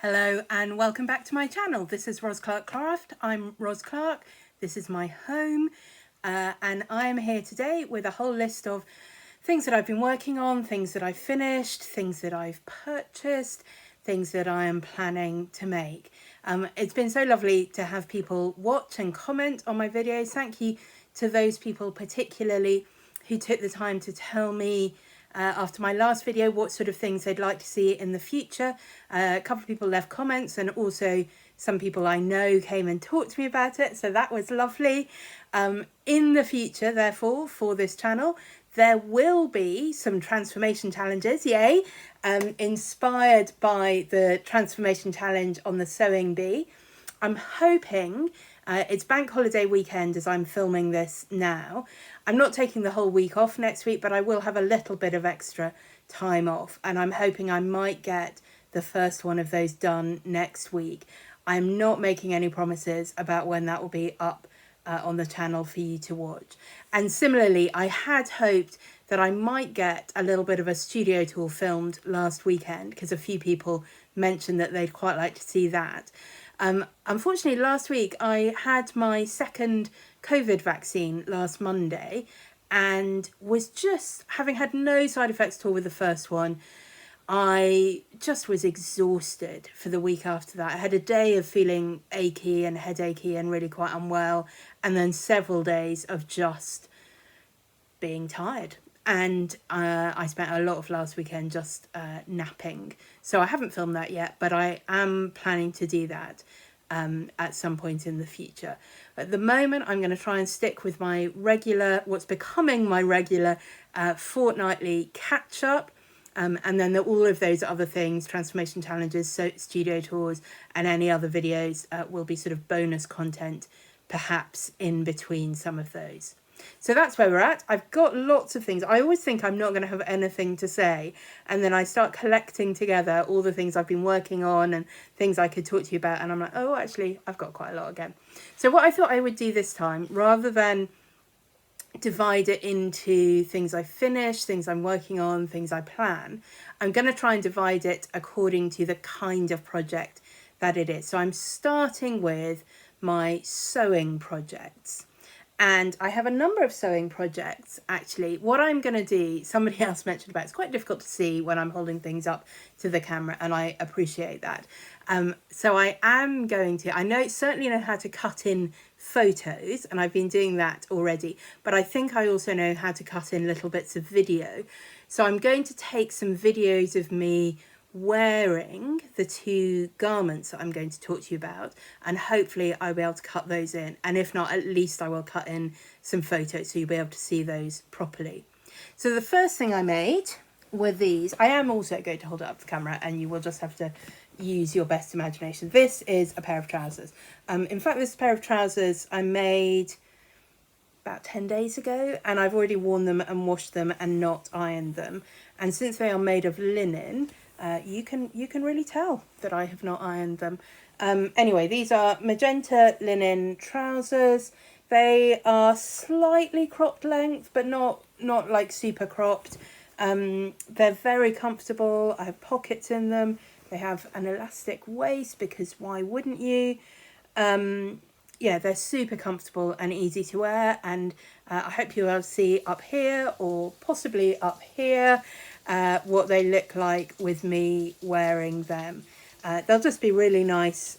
Hello and welcome back to my channel. This is Ros Clark Craft. I'm Ros Clark. This is my home and I am here today with a whole list of things that I've been working on, things that I've finished, things that I've purchased, things that I am planning to make. It's been so lovely to have people watch and comment on my videos. Thank you to those people particularly who took the time to tell me after my last video what sort of things they'd like to see in the future. A couple of people left comments and also some people I know came and talked to me about it, so that was lovely. In the future, therefore, for this channel, there will be some transformation challenges, yay, inspired by the transformation challenge on the sewing bee. I'm hoping it's bank holiday weekend as I'm filming this now. I'm not taking the whole week off next week, but I will have a little bit of extra time off, and I'm hoping I might get the first one of those done next week. I'm not making any promises about when that will be up on the channel for you to watch. And similarly, I had hoped that I might get a little bit of a studio tour filmed last weekend because a few people mentioned that they'd quite like to see that. Unfortunately, last week I had my second COVID vaccine last Monday and was just, having had no side effects at all with the first one, I just was exhausted for the week after that. I had a day of feeling achy and headachy and really quite unwell, and then several days of just being tired. And I spent a lot of last weekend just napping. So I haven't filmed that yet, but I am planning to do that at some point in the future. At the moment, I'm going to try and stick with my regular, what's becoming my regular fortnightly catch-up. And then all of those other things, transformation challenges, so studio tours, and any other videos will be sort of bonus content, perhaps in between some of those. So that's where we're at. I've got lots of things. I always think I'm not going to have anything to say, and then I start collecting together all the things I've been working on and things I could talk to you about, and I'm like, oh, actually, I've got quite a lot again. So what I thought I would do this time, rather than divide it into things I finish, things I'm working on, things I plan, I'm going to try and divide it according to the kind of project that it is. So I'm starting with my sewing projects. And I have a number of sewing projects, actually. What I'm going to do, somebody else mentioned about, it's quite difficult to see when I'm holding things up to the camera, and I appreciate that. So I am going to, I certainly know how to cut in photos, and I've been doing that already, but I think I also know how to cut in little bits of video. So I'm going to take some videos of me wearing the two garments that I'm going to talk to you about, and hopefully I'll be able to cut those in, and if not, at least I will cut in some photos so you'll be able to see those properly. So the first thing I made were these. I am also going to hold it up to the camera, and you will just have to use your best imagination. This is a pair of trousers. In fact, this pair of trousers I made about 10 days ago, and I've already worn them and washed them and not ironed them, and since they are made of linen, you can really tell that I have not ironed them. Anyway, these are magenta linen trousers. They are slightly cropped length, but not like super cropped. They're very comfortable. I have pockets in them. They have an elastic waist because why wouldn't you? Yeah, they're super comfortable and easy to wear, and I hope you'll see up here or possibly up here what they look like with me wearing them. They'll just be really nice,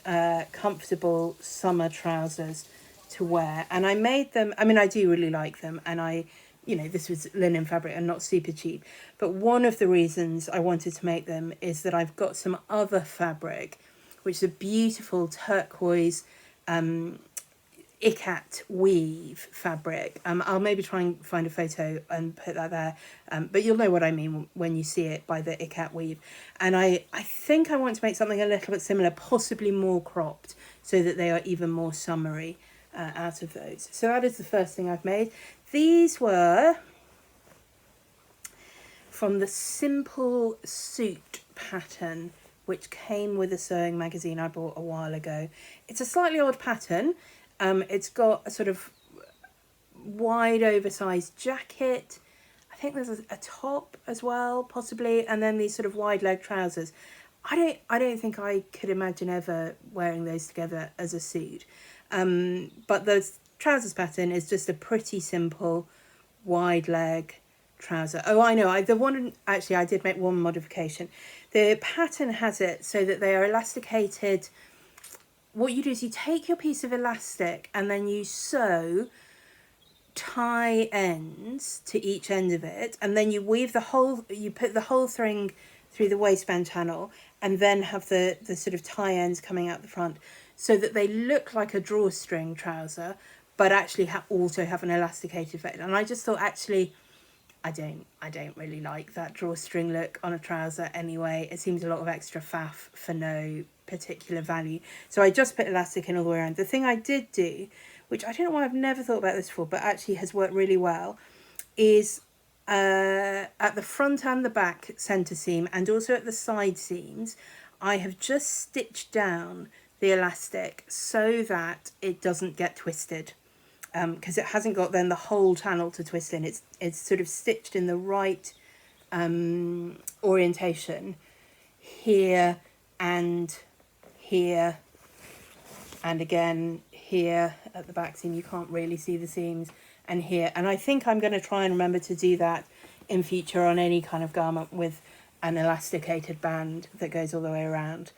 comfortable summer trousers to wear, and I made them, I mean, I do really like them, and this was linen fabric and not super cheap, but one of the reasons I wanted to make them is that I've got some other fabric, which is a beautiful turquoise ikat weave fabric. I'll maybe try and find a photo and put that there, but you'll know what I mean when you see it by the ikat weave. And I think I want to make something a little bit similar, possibly more cropped, so that they are even more summery out of those. So that is the first thing I've made. These were from the Simple Suit pattern, which came with a sewing magazine I bought a while ago. It's a slightly odd pattern. It's got a sort of wide oversized jacket. I think there's a top as well, possibly, and then these sort of wide leg trousers. I don't think I could imagine ever wearing those together as a suit. But the trousers pattern is just a pretty simple wide leg trouser. Oh, I know. The one, actually, I did make one modification. The pattern has it so that they are elasticated. What you do is you take your piece of elastic and then you sew tie ends to each end of it, and then you weave the whole, you put the whole thing through the waistband channel, and then have the sort of tie ends coming out the front, so that they look like a drawstring trouser, but actually also have an elasticated effect. And I just thought, actually, I don't really like that drawstring look on a trouser anyway. It seems a lot of extra faff for no particular value. So I just put elastic in all the way around. The thing I did do, which I don't know why I've never thought about this before, but actually has worked really well, is at the front and the back centre seam, and also at the side seams, I have just stitched down the elastic so that it doesn't get twisted, because it hasn't got then the whole channel to twist in. It's sort of stitched in the right orientation here and here, and again here at the back seam. You can't really see the seams, and here. And I think I'm going to try and remember to do that in future on any kind of garment with an elasticated band that goes all the way around,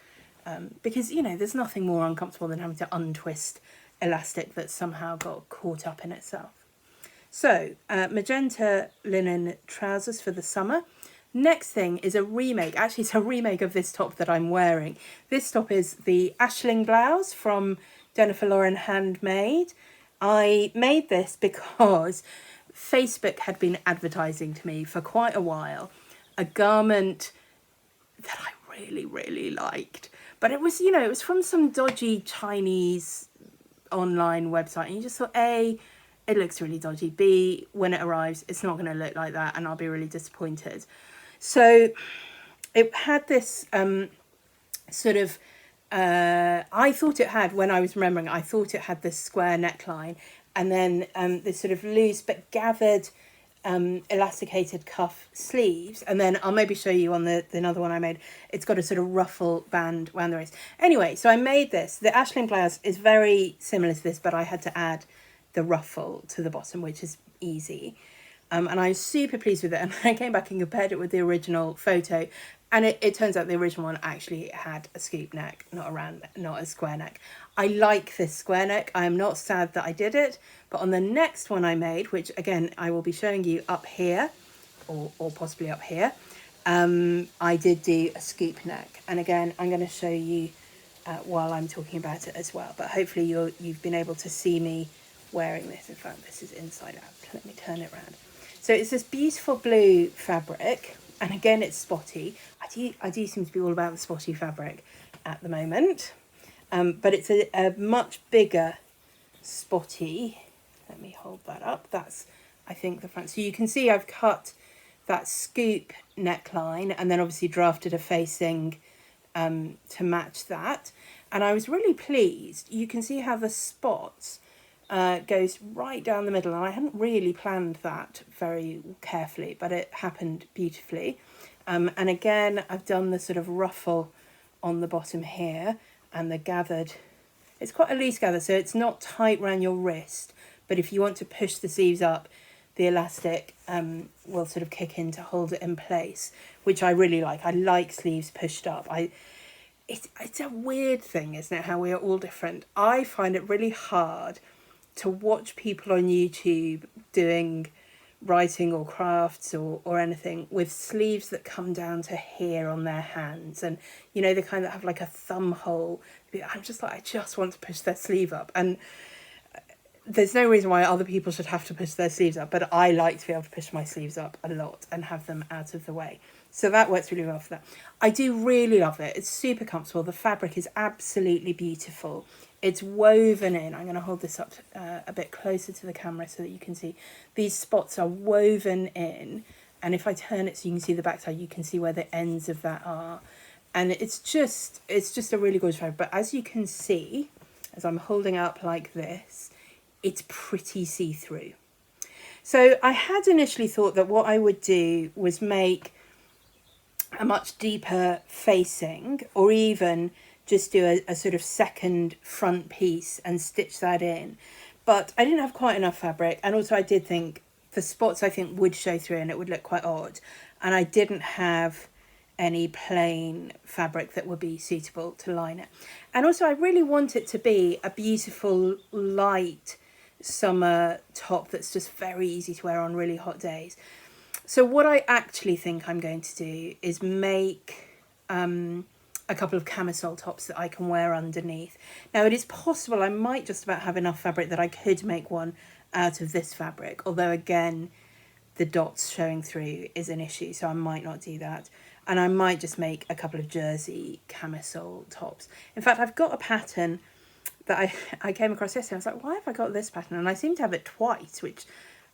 because, you know, there's nothing more uncomfortable than having to untwist elastic that's somehow got caught up in itself. So magenta linen trousers for the summer. Next thing is a remake. Actually, it's a remake of this top that I'm wearing. This top is the Ashling blouse from Jennifer Lauren Handmade. I made this because Facebook had been advertising to me for quite a while a garment that I really liked, but it was, you know, it was from some dodgy Chinese online website, and you just thought, A, it looks really dodgy, B, when it arrives it's not going to look like that and I'll be really disappointed. So it had this sort of I thought it had, when I was remembering, I thought it had this square neckline, and then this sort of loose but gathered elasticated cuff sleeves, and then I'll maybe show you on the another one I made, it's got a sort of ruffle band around the waist. Anyway, so I made this. The Ashling blouse is very similar to this, but I had to add the ruffle to the bottom, which is easy. And I was super pleased with it, and I came back and compared it with the original photo, and it turns out the original one actually had a scoop neck, not a square neck. I like this square neck. I am not sad that I did it, but on the next one I made, which again I will be showing you up here, or possibly up here, I did do a scoop neck, and again I'm going to show you while I'm talking about it as well, but hopefully you've been able to see me wearing this. In fact, this is inside out. Let me turn it around. So it's this beautiful blue fabric, and again it's spotty. I do seem to be all about the spotty fabric at the moment, but it's a much bigger spotty. Let me hold that up. That's, I think, the front. So you can see I've cut that scoop neckline and then obviously drafted a facing to match that, and I was really pleased. You can see how the spots goes right down the middle, and I hadn't really planned that very carefully, but it happened beautifully. And again, I've done the sort of ruffle on the bottom here, and the gathered, it's quite a loose gather, so it's not tight around your wrist, but if you want to push the sleeves up, the elastic will sort of kick in to hold it in place, which I really like. I like sleeves pushed up. It's a weird thing, isn't it, how we are all different. I find it really hard to watch people on YouTube doing writing or crafts or anything with sleeves that come down to here on their hands, and, you know, the kind that have like a thumb hole. I'm just like, I just want to push their sleeve up, and there's no reason why other people should have to push their sleeves up, but I like to be able to push my sleeves up a lot and have them out of the way. So that works really well for that. I do really love it. It's super comfortable. The fabric is absolutely beautiful. It's woven in. I'm going to hold this up a bit closer to the camera so that you can see. These spots are woven in, and if I turn it so you can see the backside, you can see where the ends of that are. And it's just a really gorgeous fabric. But as you can see, as I'm holding up like this, it's pretty see-through. So I had initially thought that what I would do was make a much deeper facing, or even just do a sort of second front piece and stitch that in. But I didn't have quite enough fabric, and also I did think the spots I think would show through and it would look quite odd, and I didn't have any plain fabric that would be suitable to line it. And also I really want it to be a beautiful light summer top that's just very easy to wear on really hot days. So what I actually think I'm going to do is make a couple of camisole tops that I can wear underneath. Now it is possible I might just about have enough fabric that I could make one out of this fabric, although again the dots showing through is an issue, so I might not do that. And I might just make a couple of jersey camisole tops. In fact, I've got a pattern that I came across yesterday. I was like, why have I got this pattern? And I seem to have it twice, which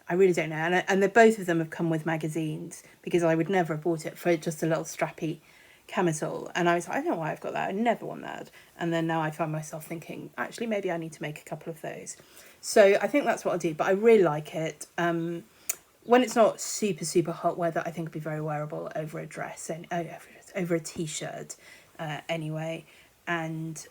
I really don't know. And both of them have come with magazines, because I would never have bought it for just a little strappy camisole. And I was like, I don't know why I've got that. I never want that. And then now I find myself thinking, actually, maybe I need to make a couple of those. So I think that's what I'll do. But I really like it. When it's not super, super hot weather, I think it'd be very wearable over a dress and over a t-shirt anyway. And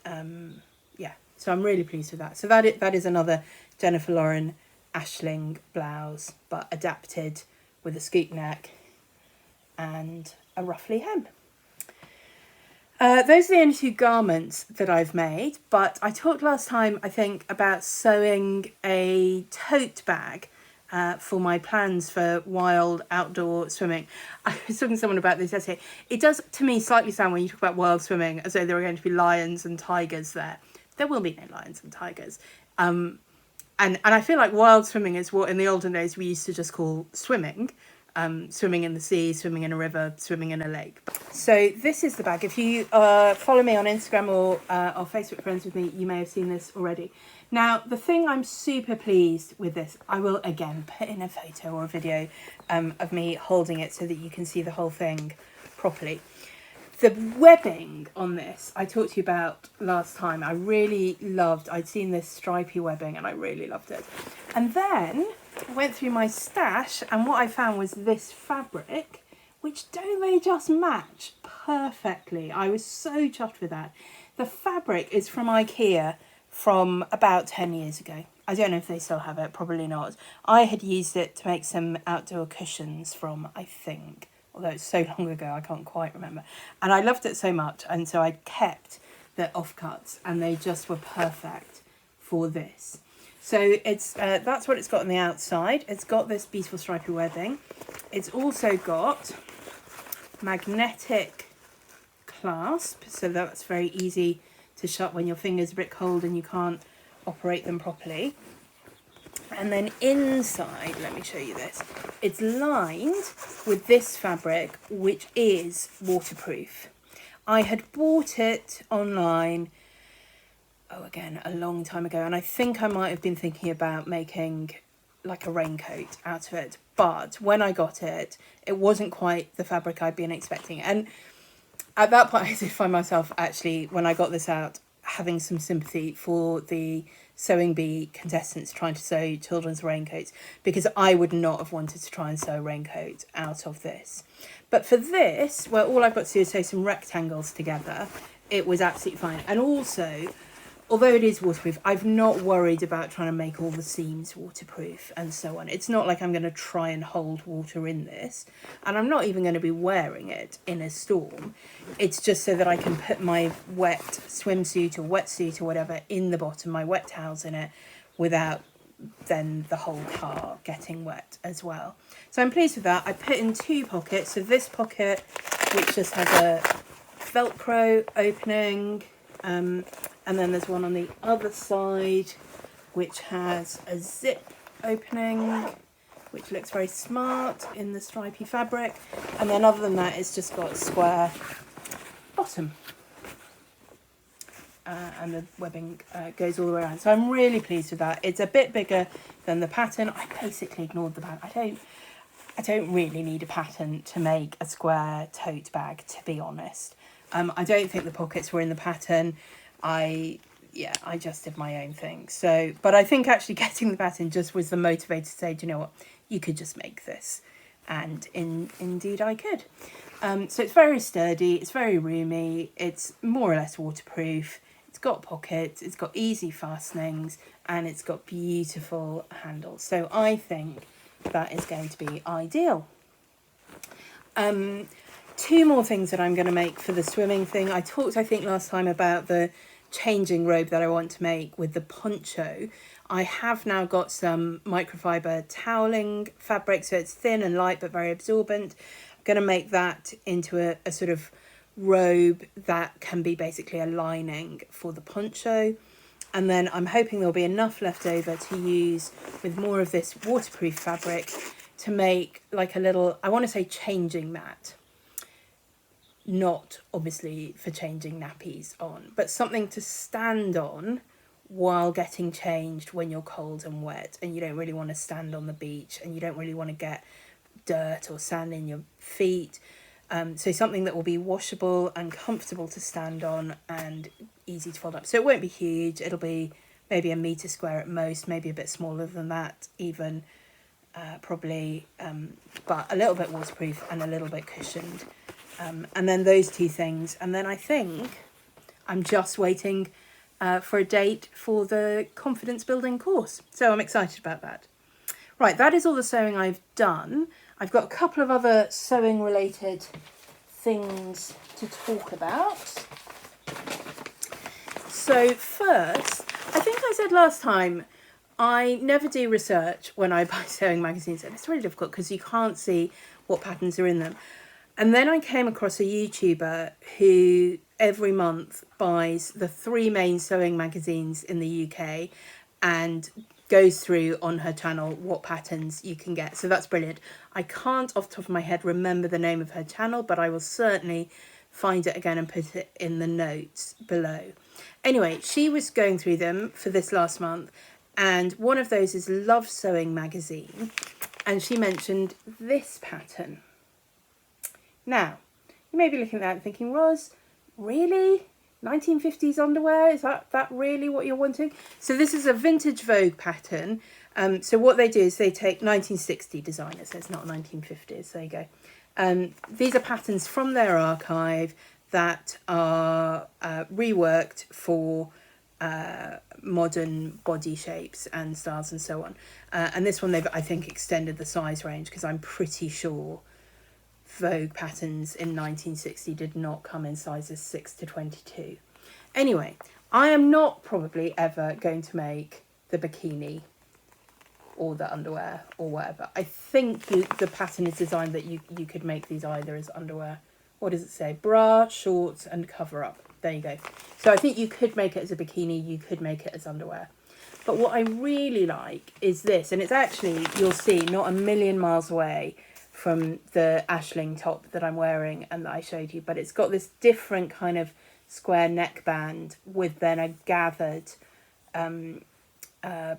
yeah, so I'm really pleased with that. So that is another Jennifer Lauren Ashling blouse, but adapted with a scoop neck and a ruffly hem. Those are the only two garments that I've made, but I talked last time, I think, about sewing a tote bag for my plans for wild outdoor swimming. I was talking to someone about this yesterday. It does, to me, slightly sound when you talk about wild swimming as though there are going to be lions and tigers there. There will be no lions and tigers. And I feel like wild swimming is what in the olden days we used to just call swimming. Swimming in the sea, swimming in a river, swimming in a lake. So this is the bag. If you follow me on Instagram or Facebook friends with me, you may have seen this already. Now, the thing I'm super pleased with this, I will again put in a photo or a video of me holding it so that you can see the whole thing properly. The webbing on this, I talked to you about last time. I really loved, I'd seen this stripy webbing and I really loved it. And then I went through my stash and what I found was this fabric, which don't they just match perfectly? I was so chuffed with that. The fabric is from IKEA from about 10 years ago. I don't know if they still have it, probably not. I had used it to make some outdoor cushions from, I think, although it's so long ago, I can't quite remember. And I loved it so much, and so I kept the offcuts, and they just were perfect for this. So it's that's what it's got on the outside. It's got this beautiful stripy webbing. It's also got magnetic clasp, so that's very easy to shut when your fingers are a bit cold and you can't operate them properly. And then inside, let me show you this, it's lined with this fabric, which is waterproof. I had bought it online, again, a long time ago, and I think I might have been thinking about making like a raincoat out of it. But when I got it, it wasn't quite the fabric I'd been expecting. And at that point, I did find myself actually, when I got this out, having some sympathy for the sewing bee contestants trying to sew children's raincoats, because I would not have wanted to try and sew a raincoat out of this. But for this, where all I've got to do is sew some rectangles together, it was absolutely fine. And also, although it is waterproof, I've not worried about trying to make all the seams waterproof and so on. It's not like I'm going to try and hold water in this, and I'm not even going to be wearing it in a storm. It's just so that I can put my wet swimsuit or wetsuit or whatever in the bottom, my wet towels in it, without then the whole car getting wet as well. So I'm pleased with that. I put in two pockets. So this pocket, which just has a Velcro opening, and then there's one on the other side which has a zip opening, which looks very smart in the stripy fabric. And then other than that, it's just got a square bottom. And the webbing goes all the way around. So I'm really pleased with that. It's a bit bigger than the pattern. I basically ignored the pattern. I don't really need a pattern to make a square tote bag, to be honest. I don't think the pockets were in the pattern. I just did my own thing. So, but I think actually getting the pattern just was the motivator to say, do you know what, you could just make this. And indeed I could. So it's very sturdy, it's very roomy, it's more or less waterproof, it's got pockets, it's got easy fastenings, and it's got beautiful handles. So I think that is going to be ideal. Two more things that I'm going to make for the swimming thing. I talked, I think, last time about the changing robe that I want to make with the poncho. I have now got some microfiber toweling fabric, so it's thin and light but very absorbent. I'm going to make that into a sort of robe that can be basically a lining for the poncho. And then I'm hoping there'll be enough left over to use with more of this waterproof fabric to make like a little, I want to say changing mat. Not obviously for changing nappies on, but something to stand on while getting changed when you're cold and wet and you don't really want to stand on the beach and you don't really want to get dirt or sand in your feet. So something that will be washable and comfortable to stand on and easy to fold up. So it won't be huge, it'll be maybe 1 metre square at most, maybe a bit smaller than that even, probably, but a little bit waterproof and a little bit cushioned. And then those two things. And then I think I'm just waiting for a date for the confidence building course. So I'm excited about that. Right, that is all the sewing I've done. I've got a couple of other sewing related things to talk about. So first, I think I said last time, I never do research when I buy sewing magazines, and it's really difficult because you can't see what patterns are in them. And then I came across a YouTuber who every month buys the 3 main sewing magazines in the UK and goes through on her channel what patterns you can get. So that's brilliant. I can't off the top of my head remember the name of her channel, but I will certainly find it again and put it in the notes below. Anyway, she was going through them for this last month, and one of those is Love Sewing magazine, and she mentioned this pattern. Now, you may be looking at that and thinking, Roz, really? 1950s underwear? Is that really what you're wanting? So this is a vintage Vogue pattern. So what they do is they take 1960 designers, so it's not 1950s, there you go. These are patterns from their archive that are reworked for modern body shapes and styles and so on. And this one they've, I think, extended the size range because I'm pretty sure Vogue patterns in 1960 did not come in sizes 6 to 22. Anyway, I am not probably ever going to make the bikini or the underwear or whatever. I think the pattern is designed that you could make these either as underwear. What does it say? Bra, shorts and cover up. There you go. So I think you could make it as a bikini, you could make it as underwear. But what I really like is this, and it's actually, you'll see, not a million miles away from the Ashling top that I'm wearing and that I showed you, but it's got this different kind of square neckband with then a gathered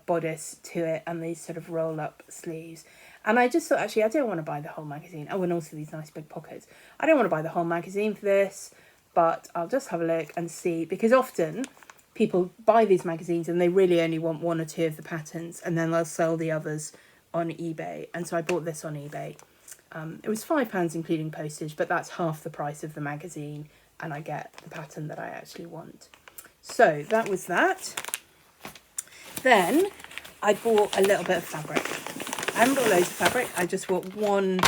bodice to it and these sort of roll up sleeves. And I just thought, actually, I don't want to buy the whole magazine. Oh, and also these nice big pockets. I don't want to buy the whole magazine for this, but I'll just have a look and see, because often people buy these magazines and they really only want 1 or 2 of the patterns and then they'll sell the others on eBay. And so I bought this on eBay. It was £5 including postage, but that's half the price of the magazine and I get the pattern that I actually want. So that was that. Then I bought a little bit of fabric. I haven't bought loads of fabric, I just bought one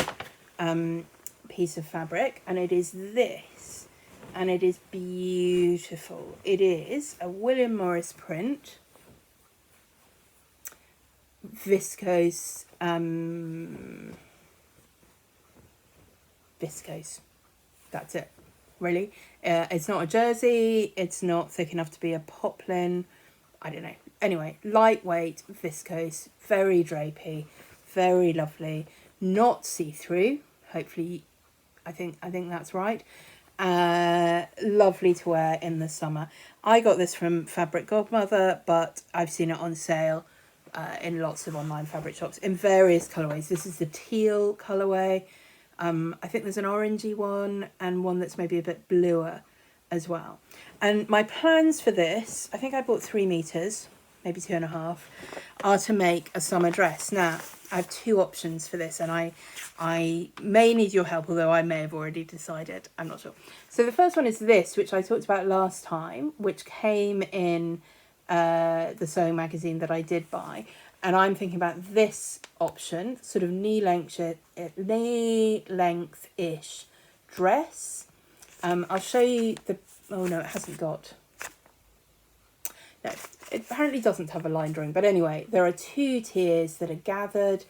piece of fabric, and it is this, and it is beautiful. It is a William Morris print, viscose, viscose, that's it, really. It's not a jersey, it's not thick enough to be a poplin, I don't know. Anyway, lightweight, viscose, very drapey, very lovely, not see-through, hopefully, I think that's right. Lovely to wear in the summer. I got this from Fabric Godmother, but I've seen it on sale in lots of online fabric shops in various colourways. This is the teal colourway. I think there's an orangey one and one that's maybe a bit bluer as well. And my plans for this, I think I bought 3 meters. maybe 2.5, are to make a summer dress. Now, I have 2 options for this, and I may need your help, although I may have already decided. I'm not sure. So the first one is this, which I talked about last time, which came in the sewing magazine that I did buy. And I'm thinking about this option, sort of knee-length-ish dress. I'll show you the... Oh, no, it hasn't got... No, it apparently doesn't have a line drawing. But anyway, there are 2 tiers that are gathered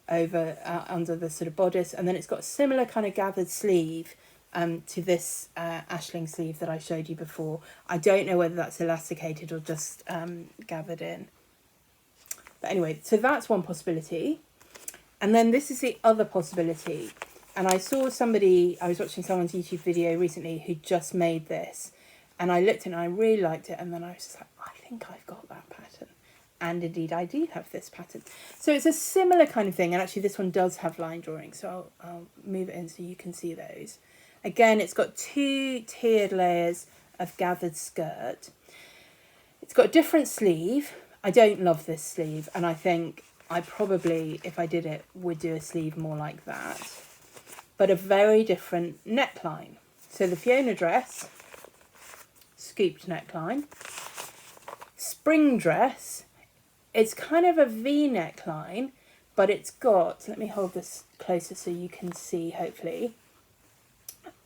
over under the sort of bodice. And then it's got a similar kind of gathered sleeve to this ashling sleeve that I showed you before. I don't know whether that's elasticated or just gathered in. But anyway, so that's one possibility. And then this is the other possibility. And I saw somebody, I was watching someone's YouTube video recently who just made this. And I looked at it and I really liked it. And then I was just like, I think I've got that pattern. And indeed, I do have this pattern. So it's a similar kind of thing. And actually, this one does have line drawing. So I'll move it in so you can see those. Again, it's got 2 tiered layers of gathered skirt. It's got a different sleeve. I don't love this sleeve. And I think I probably, if I did it, would do a sleeve more like that. But a very different neckline. So the Fiona dress, scooped neckline. Spring dress, it's kind of a V neckline, but it's got, let me hold this closer so you can see, hopefully.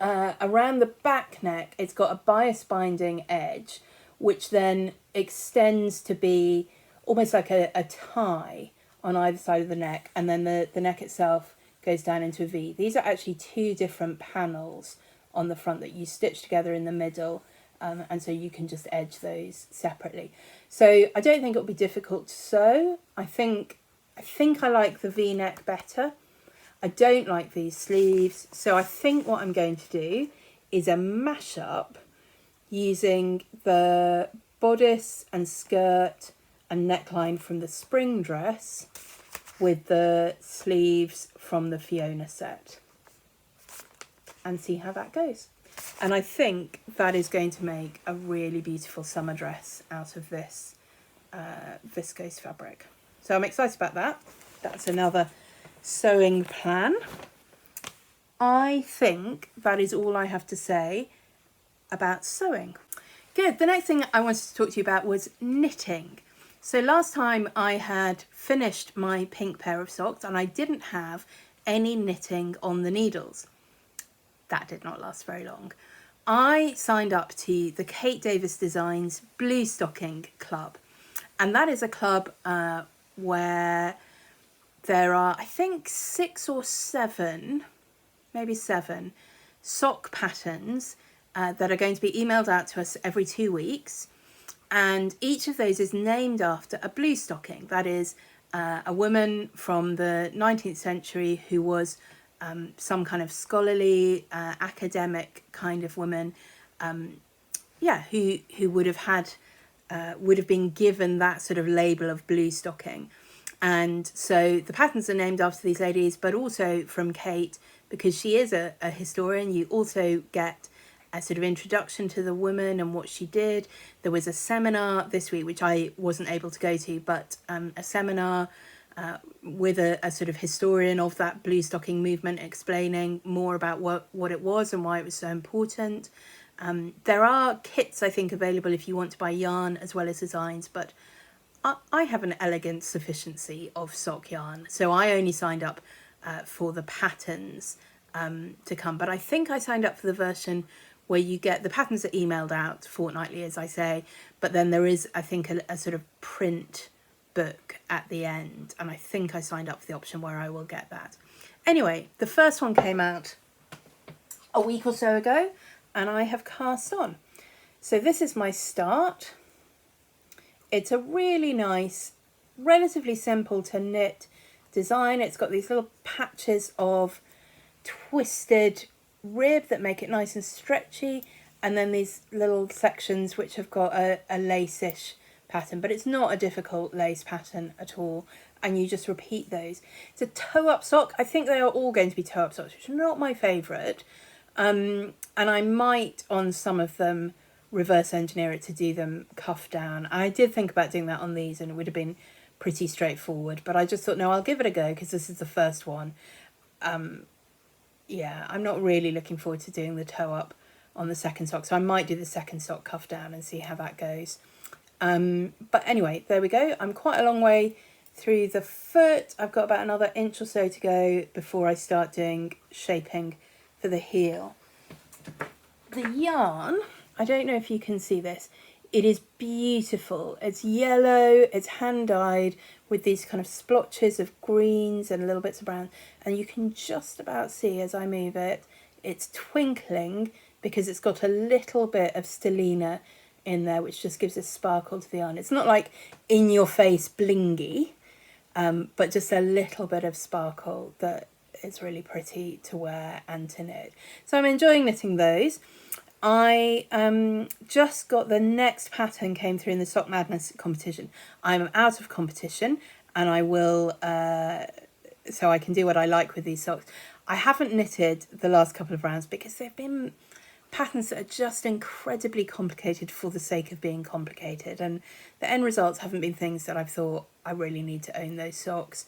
Around the back neck, it's got a bias binding edge, which then extends to be almost like a tie on either side of the neck, and then the neck itself goes down into a V. These are actually 2 different panels on the front that you stitch together in the middle, and so you can just edge those separately. So I don't think it'll be difficult to sew. I think I like the V-neck better. I don't like these sleeves, so I think what I'm going to do is a mashup using the bodice and skirt and neckline from the spring dress with the sleeves from the Fiona set, and see how that goes. And I think that is going to make a really beautiful summer dress out of this viscose fabric. So I'm excited about that. That's another sewing plan. I think that is all I have to say about sewing. Good. The next thing I wanted to talk to you about was knitting. So last time I had finished my pink pair of socks and I didn't have any knitting on the needles. That did not last very long. I signed up to the Kate Davis Designs Blue Stocking Club. And that is a club where there are, I think, 6 or 7, maybe 7 sock patterns that are going to be emailed out to us every 2 weeks. And each of those is named after a blue stocking. That is a woman from the 19th century who was some kind of scholarly, academic kind of woman, who would have had, would have been given that sort of label of blue stocking. And so the patterns are named after these ladies, but also from Kate, because she is a historian. You also get a sort of introduction to the woman and what she did. There was a seminar this week, which I wasn't able to go to, but a seminar with a sort of historian of that blue stocking movement, explaining more about what it was and why it was so important. There are kits, I think, available if you want to buy yarn as well as designs, but I have an elegant sufficiency of sock yarn, so I only signed up for the patterns to come. But I think I signed up for the version where you get the patterns are emailed out fortnightly, as I say, but then there is, I think, a sort of print book at the end, and I think I signed up for the option where I will get that. Anyway, the first one came out a week or so ago, and I have cast on. So this is my start. It's a really nice, relatively simple to knit design. It's got these little patches of twisted rib that make it nice and stretchy, and then these little sections which have got a lace-ish pattern, but it's not a difficult lace pattern at all, and you just repeat those. It's a toe-up sock. I think they are all going to be toe-up socks, which are not my favourite, and I might on some of them reverse engineer it to do them cuff down. I did think about doing that on these and it would have been pretty straightforward, but I just thought, no, I'll give it a go because this is the first one. Yeah, I'm not really looking forward to doing the toe up on the second sock, so I might do the second sock cuff down and see how that goes. But anyway, there we go. I'm quite a long way through the foot. I've got about another inch or so to go before I start doing shaping for the heel. The yarn, I don't know if you can see this, it is beautiful. It's yellow, it's hand dyed with these kind of splotches of greens and little bits of brown, and you can just about see as I move it, it's twinkling because it's got a little bit of stellina in there, which just gives a sparkle to the yarn. It's not like in your face blingy, but just a little bit of sparkle that is really pretty to wear and to knit. So I'm enjoying knitting those. I just got the next pattern came through in the Sock Madness competition. I'm out of competition and I will, so I can do what I like with these socks. I haven't knitted the last couple of rounds because they've been patterns that are just incredibly complicated for the sake of being complicated, and the end results haven't been things that I've thought I really need to own those socks.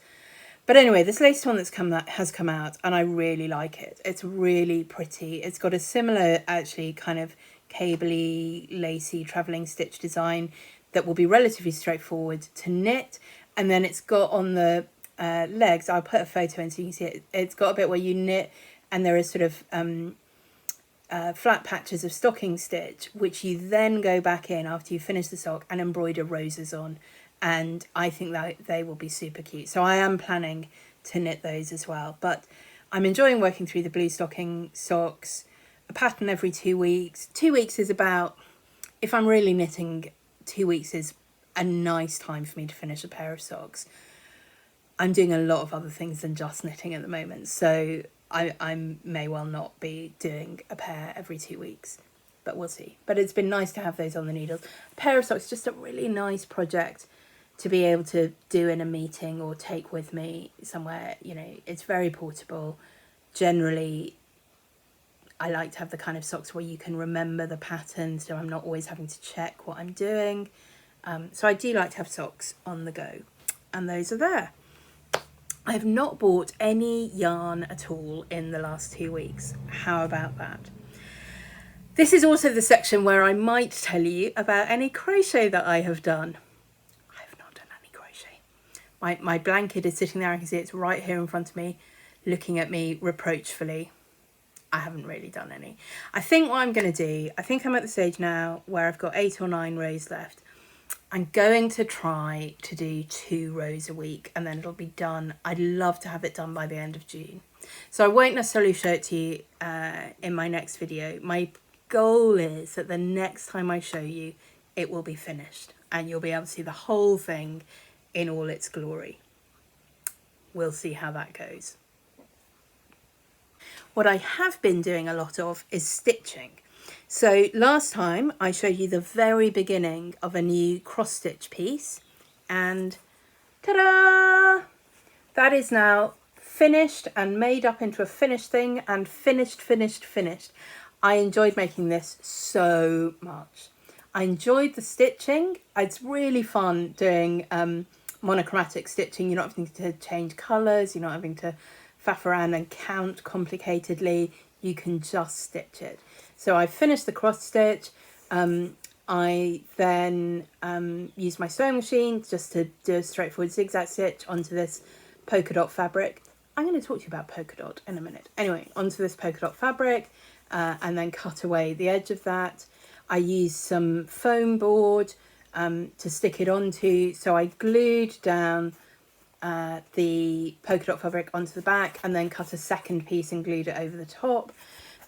But anyway, this latest one has come out and I really like it. It's really pretty. It's got a similar, actually, kind of cabley, lacy travelling stitch design that will be relatively straightforward to knit. And then it's got on the legs, I'll put a photo in so you can see it. It's got a bit where you knit and there is sort of flat patches of stocking stitch, which you then go back in after you finish the sock and embroider roses on. And I think that they will be super cute. So I am planning to knit those as well. But I'm enjoying working through the blue stocking socks. A pattern every 2 weeks. 2 weeks is about, if I'm really knitting, 2 weeks is a nice time for me to finish a pair of socks. I'm doing a lot of other things than just knitting at the moment. So I may well not be doing a pair every 2 weeks. But we'll see. But it's been nice to have those on the needles. A pair of socks, just a really nice project to be able to do in a meeting or take with me somewhere. You know, it's very portable. Generally, I like to have the kind of socks where you can remember the pattern, so I'm not always having to check what I'm doing. So I do like to have socks on the go, and those are there. I have not bought any yarn at all in the last 2 weeks. How about that? This is also the section where I might tell you about any crochet that I have done. My blanket is sitting there, I can see it's right here in front of me, looking at me reproachfully. I haven't really done any. I think what I'm going to do, I think I'm at the stage now where I've got 8 or 9 rows left. I'm going to try to do 2 rows a week and then it'll be done. I'd love to have it done by the end of June. So I won't necessarily show it to you in my next video. My goal is that the next time I show you, it will be finished and you'll be able to see the whole thing in all its glory. We'll see how that goes. What I have been doing a lot of is stitching. So last time I showed you the very beginning of a new cross stitch piece and ta-da! That is now finished and made up into a finished thing and finished. I enjoyed making this so much. I enjoyed the stitching. It's really fun doing monochromatic stitching. You're not having to change colours, you're not having to faff around and count complicatedly, you can just stitch it. So I finished the cross stitch. I then used my sewing machine just to do a straightforward zigzag stitch onto this polka dot fabric. I'm going to talk to you about polka dot in a minute. Anyway, onto this polka dot fabric and then cut away the edge of that. I used some foam board to stick it onto, so I glued down the polka dot fabric onto the back and then cut a second piece and glued it over the top.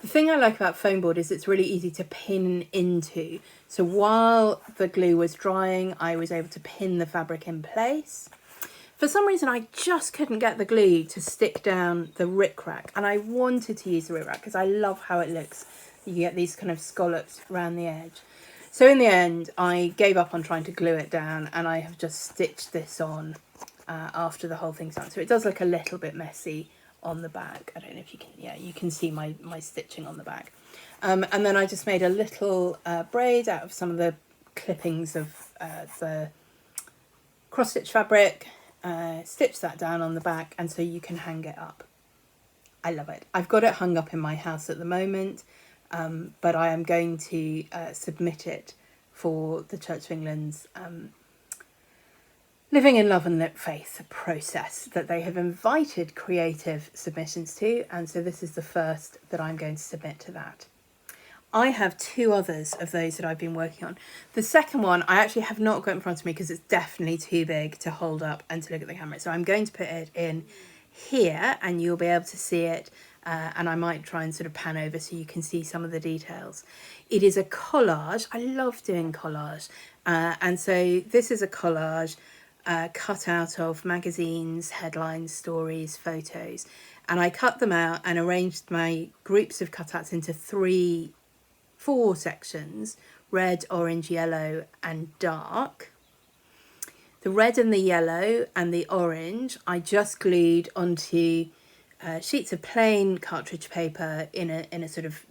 The thing I like about foam board is it's really easy to pin into, so while the glue was drying I was able to pin the fabric in place. For some reason I just couldn't get the glue to stick down the rickrack, and I wanted to use the rickrack because I love how it looks. You get these kind of scallops around the edge. So in the end, I gave up on trying to glue it down and I have just stitched this on after the whole thing's done. So it does look a little bit messy on the back. I don't know if you can, yeah, you can see my stitching on the back. And then I just made a little braid out of some of the clippings of the cross stitch fabric, stitch that down on the back, and so you can hang it up. I love it. I've got it hung up in my house at the moment, but I am going to submit it for the Church of England's Living in Love and Lit Faith process that they have invited creative submissions to, and so this is the first that I'm going to submit to that. I have 2 others of those that I've been working on. The second one I actually have not got in front of me because it's definitely too big to hold up and to look at the camera. So I'm going to put it in here and you'll be able to see it, and I might try and sort of pan over so you can see some of the details. It is a collage. I love doing collage. And so this is a collage cut out of magazines, headlines, stories, photos. And I cut them out and arranged my groups of cutouts into 4 sections: red, orange, yellow and dark. The red and the yellow and the orange I just glued onto sheets of plain cartridge paper in a sort of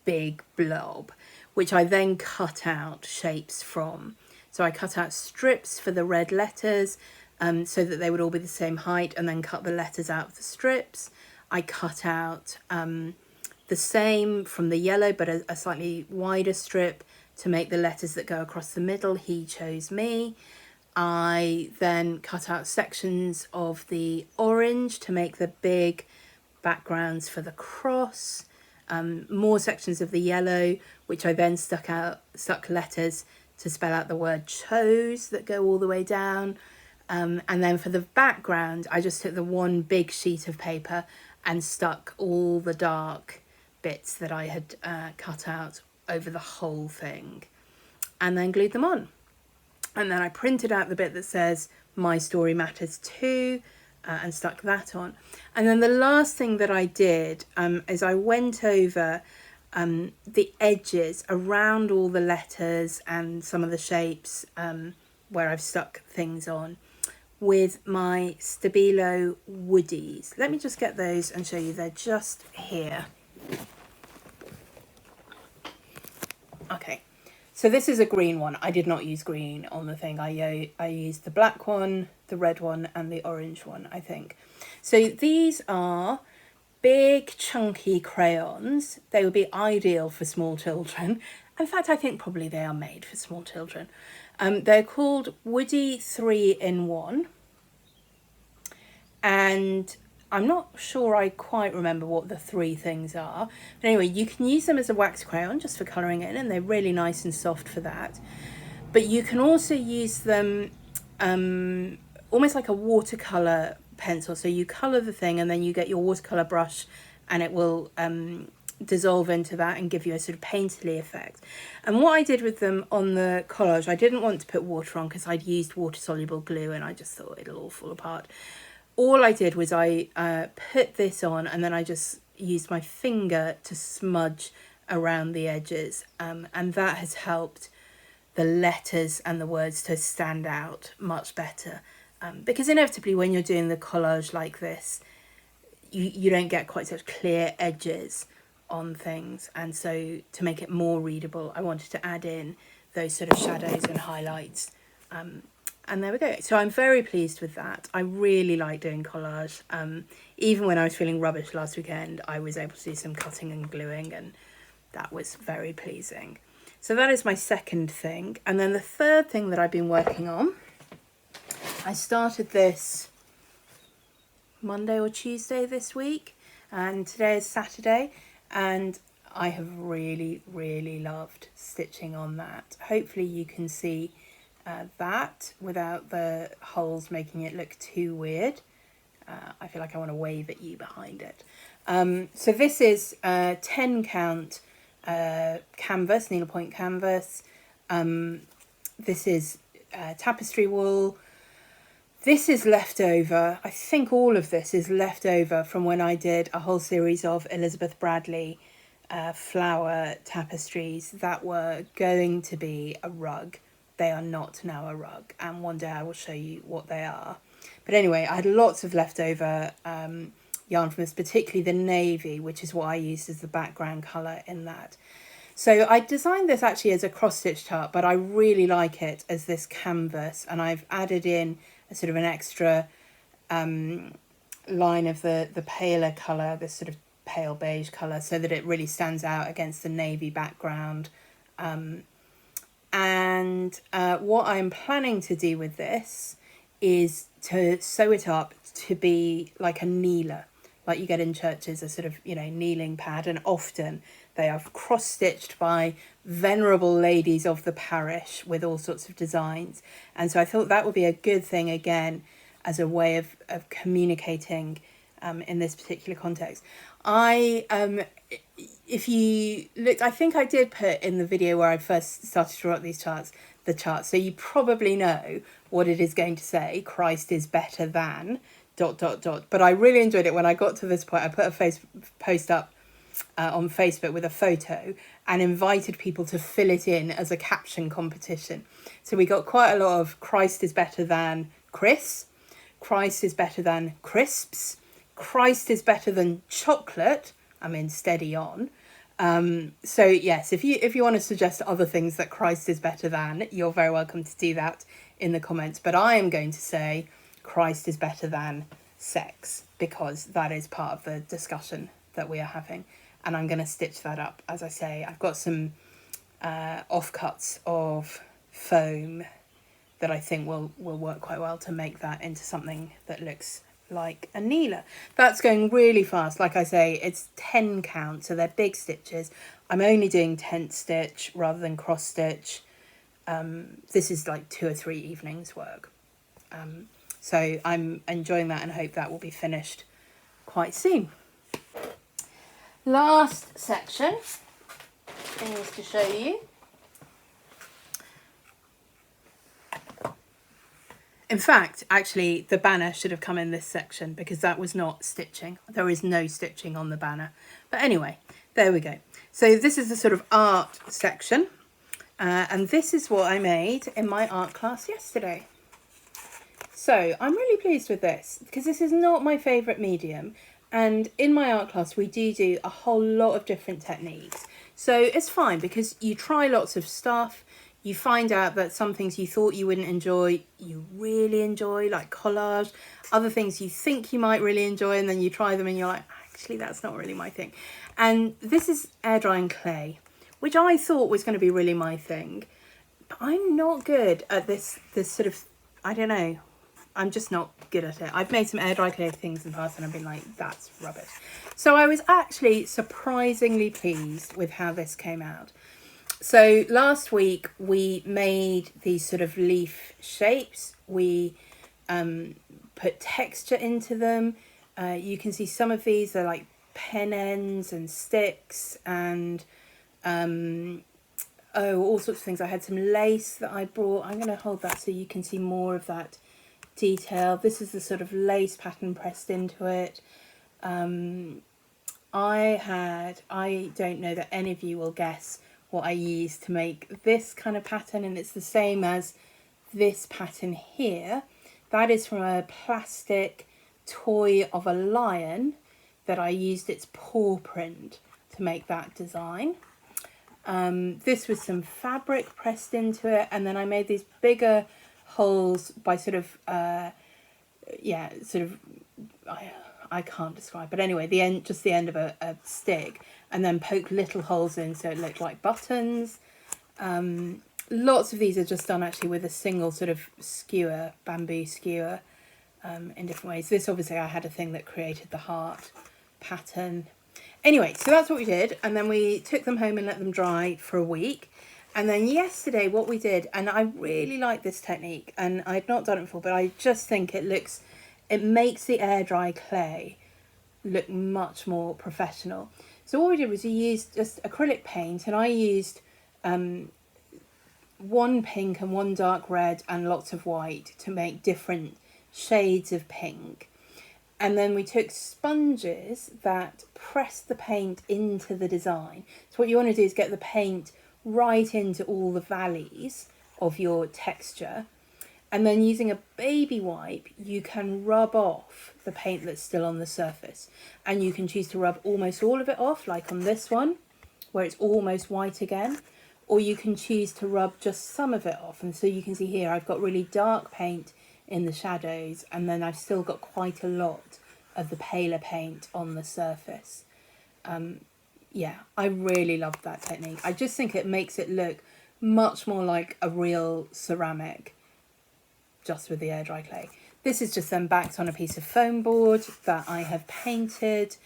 big blob, which I then cut out shapes from. So I cut out strips for the red letters so that they would all be the same height, and then cut the letters out of the strips. I cut out the same from the yellow, but a slightly wider strip to make the letters that go across the middle. He chose me. I then cut out sections of the orange to make the big backgrounds for the cross. More sections of the yellow, which I then stuck letters to spell out the word chose that go all the way down. And then for the background, I just took the one big sheet of paper and stuck all the dark bits that I had cut out over the whole thing, and then glued them on. And then I printed out the bit that says "My Story Matters Too" and stuck that on. And then the last thing that I did is I went over the edges around all the letters and some of the shapes where I've stuck things on with my Stabilo woodies. Let me just get those and show you. They're just here. Okay, so this is a green one. I did not use green on the thing. I used the black one, the red one and the orange one, I think. So these are big chunky crayons. They would be ideal for small children. In fact, I think probably they are made for small children. They're called Woody 3-in-1, and I'm not sure I quite remember what the 3 things are. But anyway, you can use them as a wax crayon just for colouring it in, and they're really nice and soft for that. But you can also use them almost like a watercolour pencil. So you colour the thing and then you get your watercolour brush and it will dissolve into that and give you a sort of painterly effect. And what I did with them on the collage, I didn't want to put water on because I'd used water-soluble glue and I just thought it'll all fall apart. All I did was I put this on and then I just used my finger to smudge around the edges, and that has helped the letters and the words to stand out much better, because inevitably when you're doing the collage like this, you don't get quite such clear edges on things, and so to make it more readable I wanted to add in those sort of shadows and highlights, and there we go. So I'm very pleased with that. I really like doing collage. Even when I was feeling rubbish last weekend, I was able to do some cutting and gluing, and that was very pleasing. So that is my second thing. And then the third thing that I've been working on, I started this Monday or Tuesday this week, and today is Saturday, and I have really loved stitching on that. Hopefully you can see that without the holes making it look too weird. I feel like I want to wave at you behind it. So this is 10 count canvas, needlepoint canvas. This is tapestry wool. This is leftover. I think all of this is leftover from when I did a whole series of Elizabeth Bradley flower tapestries that were going to be a rug. They are not now a rug, and one day I will show you what they are. But anyway, I had lots of leftover yarn from this, particularly the navy, which is what I used as the background colour in that. So I designed this actually as a cross stitch chart, but I really like it as this canvas, and I've added in a sort of an extra line of the paler colour, this sort of pale beige colour, so that it really stands out against the navy background. What I'm planning to do with this is to sew it up to be like a kneeler, like you get in churches, a sort of, you know, kneeling pad, and often they are cross-stitched by venerable ladies of the parish with all sorts of designs. And so I thought that would be a good thing, again, as a way of communicating in this particular context. If you look, I think I did put in the video where I first started to draw up these charts, the chart, so you probably know what it is going to say. Christ is better than ... But I really enjoyed it when I got to this point. I put a post up on Facebook with a photo and invited people to fill it in as a caption competition. So we got quite a lot of Christ is better than Chris, Christ is better than crisps, Christ is better than chocolate. I mean, steady on. So yes, if you want to suggest other things that Christ is better than, you're very welcome to do that in the comments. But I am going to say Christ is better than sex, because that is part of the discussion that we are having. And I'm going to stitch that up. As I say, I've got some offcuts of foam that I think will work quite well to make that into something that looks like a kneeler. That's going really fast. Like I say, it's 10 count, so they're big stitches. I'm only doing 10th stitch rather than cross stitch. This is like 2 or 3 evenings work. So I'm enjoying that and hope that will be finished quite soon. Last section, things to show you. In fact, actually, the banner should have come in this section because that was not stitching. There is no stitching on the banner. But anyway, there we go. So this is the sort of art section. And this is what I made in my art class yesterday. So I'm really pleased with this because this is not my favourite medium. And in my art class, we do a whole lot of different techniques. So it's fine because you try lots of stuff. You find out that some things you thought you wouldn't enjoy, you really enjoy, like collage. Other things you think you might really enjoy, and then you try them and you're like, actually, that's not really my thing. And this is air drying clay, which I thought was going to be really my thing. But I'm not good at this sort of, I don't know, I'm just not good at it. I've made some air dry clay things in the past and I've been like, that's rubbish. So I was actually surprisingly pleased with how this came out. So last week we made these sort of leaf shapes. We put texture into them. You can see some of these are like pen ends and sticks and all sorts of things. I had some lace that I brought. I'm going to hold that so you can see more of that detail. This is the sort of lace pattern pressed into it. I don't know that any of you will guess what I used to make this kind of pattern, and it's the same as this pattern here. That is from a plastic toy of a lion that I used its paw print to make that design. This was some fabric pressed into it, and then I made these bigger holes by sort of I can't describe, but anyway, just the end of a stick, and then poked little holes in so it looked like buttons. Lots of these are just done actually with a single sort of skewer, bamboo skewer, in different ways. This obviously I had a thing that created the heart pattern. Anyway, so that's what we did, and then we took them home and let them dry for a week. And then yesterday what we did, and I really like this technique, and I'd not done it before, but I just think it makes the air dry clay look much more professional. So what we did was we used just acrylic paint, and I used one pink and one dark red and lots of white to make different shades of pink. And then we took sponges that pressed the paint into the design. So what you want to do is get the paint right into all the valleys of your texture. And then using a baby wipe, you can rub off the paint that's still on the surface. And you can choose to rub almost all of it off, like on this one, where it's almost white again. Or you can choose to rub just some of it off. And so you can see here, I've got really dark paint in the shadows, and then I've still got quite a lot of the paler paint on the surface. Yeah, I really love that technique. I just think it makes it look much more like a real ceramic, just with the air dry clay. This is just then backed on a piece of foam board that I have painted,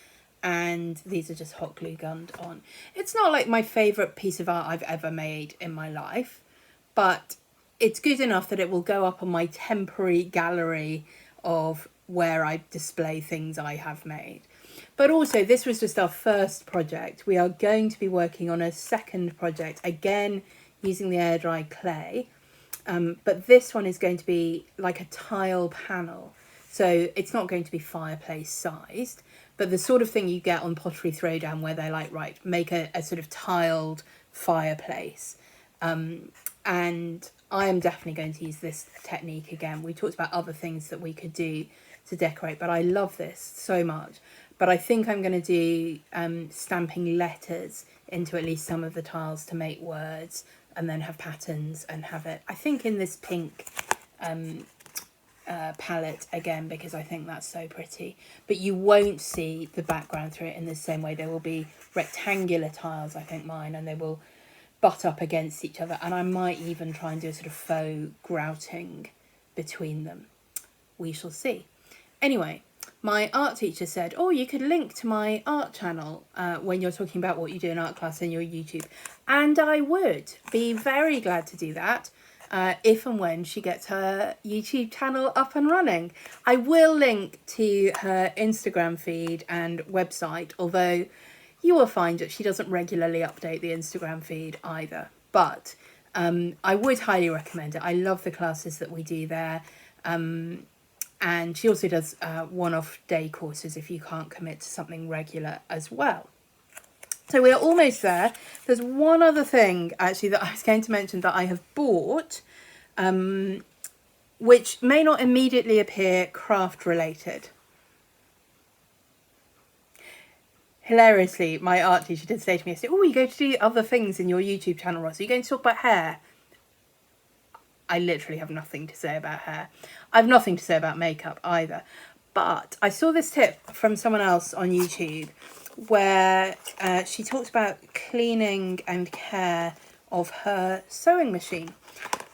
and these are just hot glue gunned on. It's not like my favourite piece of art I've ever made in my life, but it's good enough that it will go up on my temporary gallery of where I display things I have made. But also, this was just our first project. We are going to be working on a second project, again using the air dry clay. But this one is going to be like a tile panel. So it's not going to be fireplace sized, but the sort of thing you get on Pottery Throwdown, where they're like, right, make a sort of tiled fireplace. And I am definitely going to use this technique again. We talked about other things that we could do to decorate, but I love this so much. But I think I'm going to do stamping letters into at least some of the tiles to make words, and then have patterns and have it, I think, in this pink palette again, because I think that's so pretty. But you won't see the background through it in the same way. There will be rectangular tiles, I think mine, and they will butt up against each other. And I might even try and do a sort of faux grouting between them. We shall see. Anyway, my art teacher said, oh, you could link to my art channel when you're talking about what you do in art class in your YouTube. And I would be very glad to do that if and when she gets her YouTube channel up and running. I will link to her Instagram feed and website, although you will find that she doesn't regularly update the Instagram feed either. But I would highly recommend it. I love the classes that we do there. And she also does one-off day courses if you can't commit to something regular as well. So we are almost there. There's one other thing actually that I was going to mention that I have bought, which may not immediately appear craft related. Hilariously, my art teacher did say to me, oh, you're going to do other things in your YouTube channel, Ross. Are you going to talk about hair? I literally have nothing to say about hair. I have nothing to say about makeup either. But I saw this tip from someone else on YouTube where she talked about cleaning and care of her sewing machine.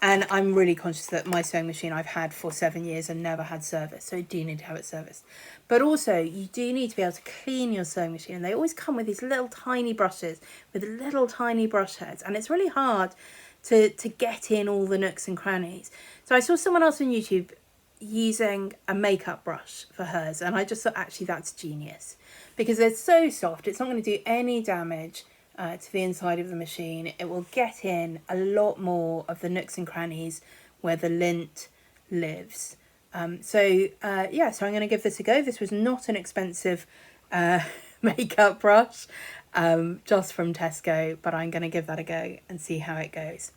And I'm really conscious that my sewing machine I've had for 7 years and never had service. So you do need to have it serviced. But also you do need to be able to clean your sewing machine. And they always come with these little tiny brushes with little tiny brush heads. And it's really hard to get in all the nooks and crannies. So I saw someone else on YouTube using a makeup brush for hers, and I just thought, actually, that's genius, because they're so soft. It's not going to do any damage to the inside of the machine. It will get in a lot more of the nooks and crannies where the lint lives. So I'm going to give this a go. This was not an expensive makeup brush, just from Tesco, but I'm going to give that a go and see how it goes.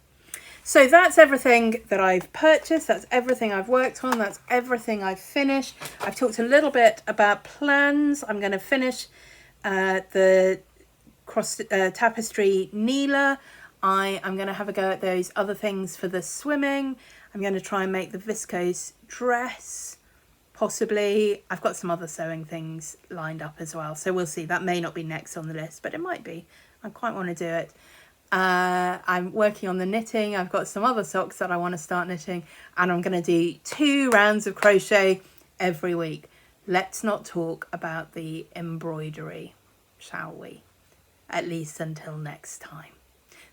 So that's everything that I've purchased. That's everything I've worked on. That's everything I've finished. I've talked a little bit about plans. I'm going to finish the cross tapestry kneeler. I am going to have a go at those other things for the swimming. I'm going to try and make the viscose dress, possibly. I've got some other sewing things lined up as well, so we'll see. That may not be next on the list, but it might be. I quite want to do it. I'm working on the knitting. I've got some other socks that I want to start knitting, and I'm going to do 2 rounds of crochet every week. Let's not talk about the embroidery, shall we? At least until next time.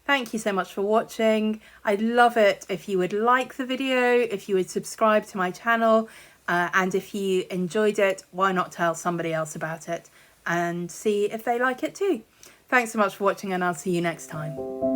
Thank you so much for watching. I'd love it if you would like the video, if you would subscribe to my channel, and if you enjoyed it, why not tell somebody else about it and see if they like it too. Thanks so much for watching, and I'll see you next time.